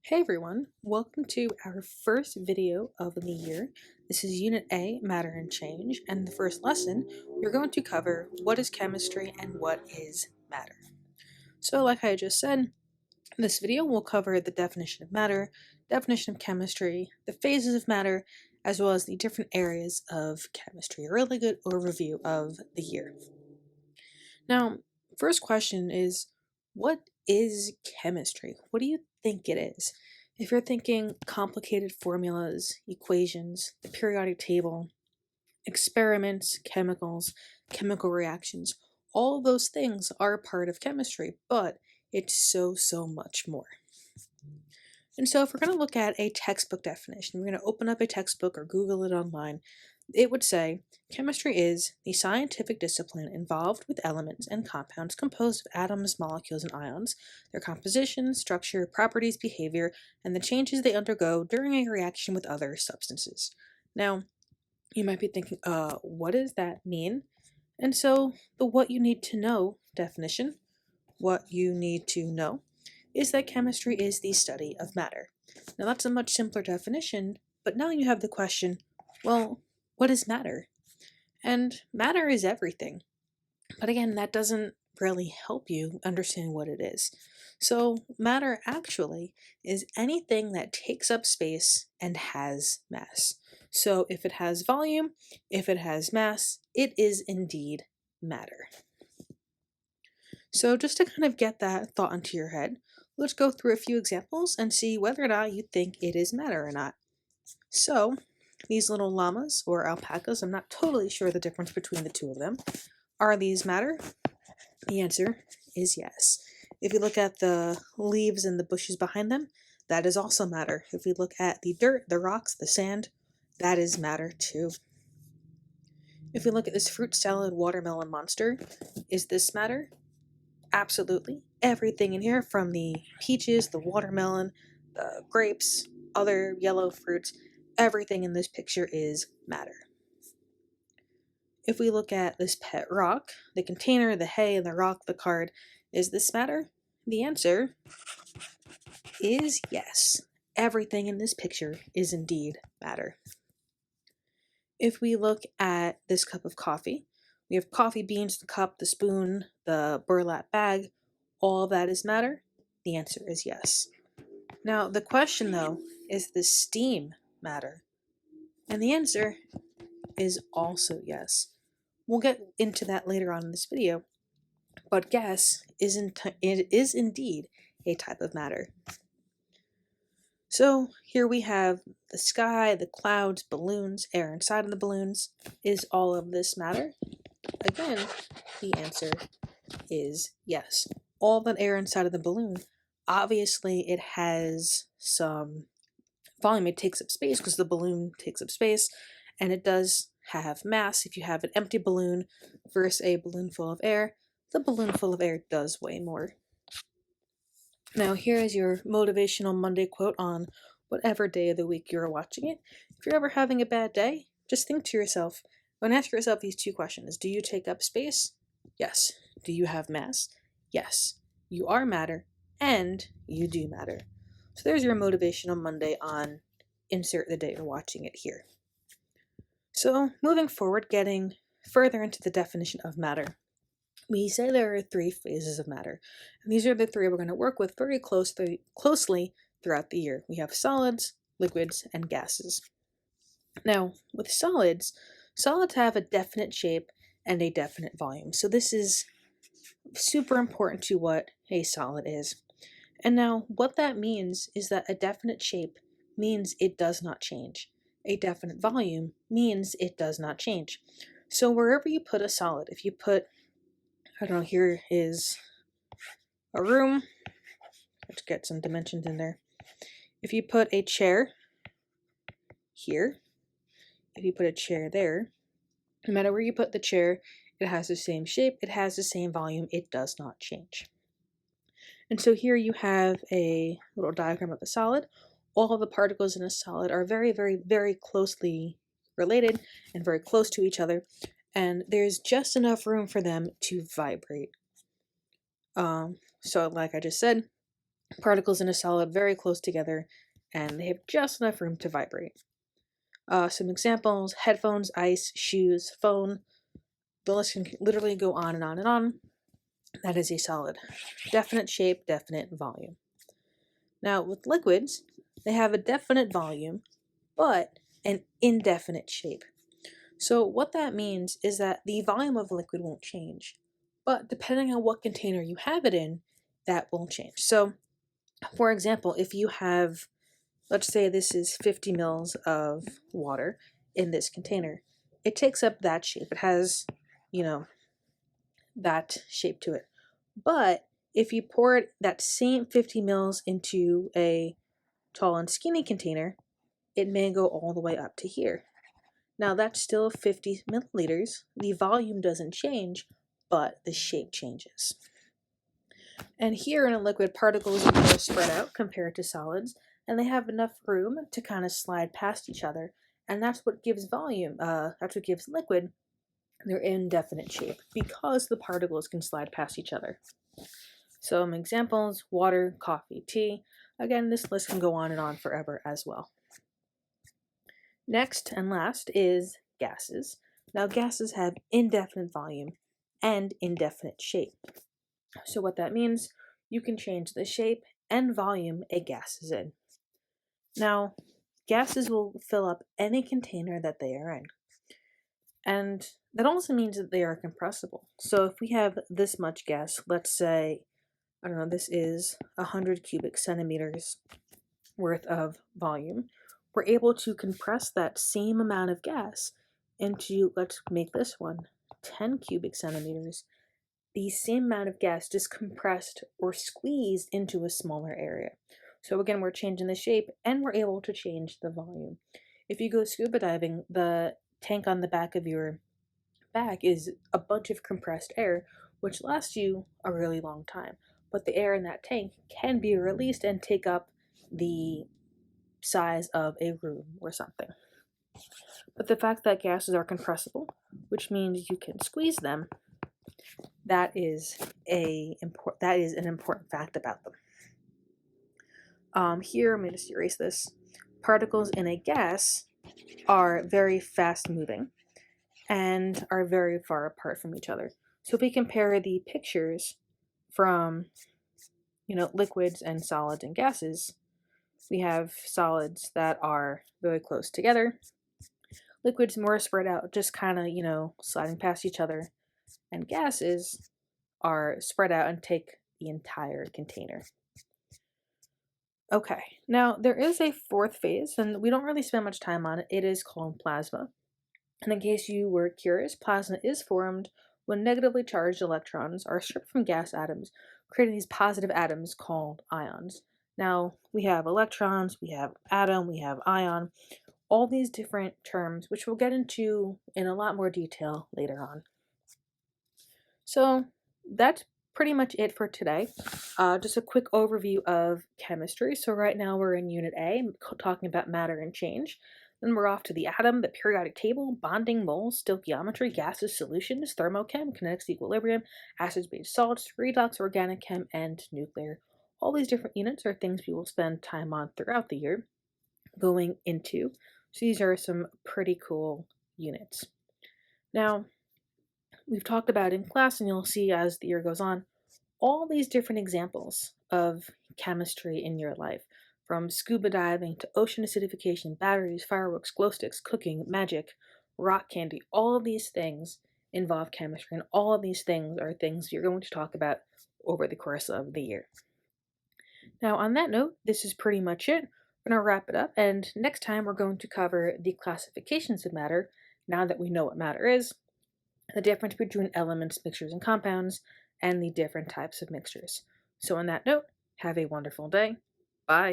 Hey everyone, welcome to our first video of the year. This is Unit A, Matter and Change, and in the first lesson, we're going to cover what is chemistry and what is matter. So like I just said, in this video we'll cover the definition of matter, definition of chemistry, the phases of matter, as well as the different areas of chemistry. A really good overview of the year. Now, first question is, what is chemistry? What do you think it is? If you're thinking complicated formulas, equations, the periodic table, experiments, chemicals, chemical reactions, all of those things are part of chemistry, but it's so much more. And so if we're going to look at a textbook definition, we're going to open up a textbook or Google it online, it would say, chemistry is the scientific discipline involved with elements and compounds composed of atoms, molecules, and ions, their composition, structure, properties, behavior, and the changes they undergo during a reaction with other substances. Now, you might be thinking, what does that mean? And so the what you need to know definition, what you need to know, is that chemistry is the study of matter. Now that's a much simpler definition, but now you have the question, well, what is matter? And matter is everything. But again, that doesn't really help you understand what it is. So matter actually is anything that takes up space and has mass. So if it has volume, if it has mass, it is indeed matter. So just to kind of get that thought into your head, let's go through a few examples and see whether or not you think it is matter or not. So these little llamas or alpacas, I'm not totally sure the difference between the two of them. Are these matter? The answer is yes. If you look at the leaves and the bushes behind them, that is also matter. If we look at the dirt, the rocks, the sand, that is matter too. If we look at this fruit salad watermelon monster, is this matter? Absolutely. Everything in here, from the peaches, the watermelon, the grapes, other yellow fruits, everything in this picture is matter. If we look at this pet rock, the container, the hay, the rock, the card, is this matter? The answer is yes. Everything in this picture is indeed matter. If we look at this cup of coffee, we have coffee beans, the cup, the spoon, the burlap bag. All of that is matter? The answer is yes. Now, the question though, is the steam matter? And the answer is also yes. We'll get into that later on in this video, but gas it is indeed a type of matter. So here we have the sky, the clouds, balloons, air inside of the balloons. Is all of this matter? Again, the answer is yes. All that air inside of the balloon, obviously it has some volume. It takes up space because the balloon takes up space, and it does have mass. If you have an empty balloon versus a balloon full of air, the balloon full of air does weigh more. Now here is your motivational Monday quote on whatever day of the week you're watching it. If you're ever having a bad day, just think to yourself, and ask yourself these two questions. Do you take up space? Yes. Do you have mass? Yes. You are matter, and you do matter. So there's your motivational Monday on insert the day you're watching it here. So moving forward, getting further into the definition of matter, we say there are three phases of matter, and these are the three we're going to work with very closely throughout the year. We have solids, liquids, and gases. Now, with solids have a definite shape and a definite volume. So this is super important to what a solid is. And now what that means is that a definite shape means it does not change. A definite volume means it does not change. So wherever you put a solid, if you put, I don't know, here is a room, let's get some dimensions in there. If you put a chair here, if you put a chair there, no matter where you put the chair, it has the same shape, it has the same volume, it does not change. And so here you have a little diagram of a solid. All of the particles in a solid are very closely related and very close to each other, and there's just enough room for them to vibrate. So like I just said, particles in a solid very close together, and they have just enough room to vibrate. Some examples: headphones, ice, shoes, phone. The list can literally go on and on and on. That is a solid. Definite shape, definite volume. Now, with liquids, they have a definite volume, but an indefinite shape. So what that means is that the volume of a liquid won't change, but depending on what container you have it in, that will change. So, for example, if you have, let's say this is 50 mils of water in this container, it takes up that shape. It has, that shape to it. But if you pour that same 50 mils into a tall and skinny container, it may go all the way up to here. Now that's still 50 milliliters. The volume doesn't change, but the shape changes. And here in a liquid, particles are more spread out compared to solids, and they have enough room to kind of slide past each other. And that's what gives volume, that's what gives liquid their indefinite shape, because the particles can slide past each other. Some examples: water, coffee, tea. Again, this list can go on and on forever as well. Next and last is gases. Now, gases have indefinite volume and indefinite shape. So what that means, you can change the shape and volume a gas is in. Now, gases will fill up any container that they are in. And that also means that they are compressible. So if we have this much gas, let's say, I don't know, this is 100 cubic centimeters worth of volume, we're able to compress that same amount of gas into, let's make this one 10 cubic centimeters, the same amount of gas just compressed or squeezed into a smaller area. So again, we're changing the shape and we're able to change the volume. If you go scuba diving, the tank on the back of your bag is a bunch of compressed air, which lasts you a really long time. But the air in that tank can be released and take up the size of a room or something. But the fact that gases are compressible, which means you can squeeze them, that is an important fact about them. Here, I'm going to just erase this. Particles in a gas are very fast moving and are very far apart from each other. So if we compare the pictures from, liquids and solids and gases, we have solids that are very close together, liquids more spread out, just kind of, sliding past each other, and gases are spread out and take the entire container. Okay, now there is a fourth phase, and we don't really spend much time on it. It is called plasma. And in case you were curious, plasma is formed when negatively charged electrons are stripped from gas atoms, creating these positive atoms called ions. Now, we have electrons, we have atom, we have ion, all these different terms, which we'll get into in a lot more detail later on. So that's pretty much it for today. Just a quick overview of chemistry. So right now we're in Unit A, talking about matter and change. Then we're off to the atom, the periodic table, bonding, moles, stoichiometry, gases, solutions, thermochem, kinetics, equilibrium, acids, base, salts, redox, organic chem, and nuclear. All these different units are things we will spend time on throughout the year going into. So these are some pretty cool units. Now, we've talked about in class, and you'll see as the year goes on, all these different examples of chemistry in your life, from scuba diving to ocean acidification, batteries, fireworks, glow sticks, cooking, magic, rock candy. All of these things involve chemistry, and all of these things are things you're going to talk about over the course of the year. Now, on that note, this is pretty much it. We're going to wrap it up, and next time we're going to cover the classifications of matter, now that we know what matter is, the difference between elements, mixtures, and compounds, and the different types of mixtures. So on that note, have a wonderful day. Bye.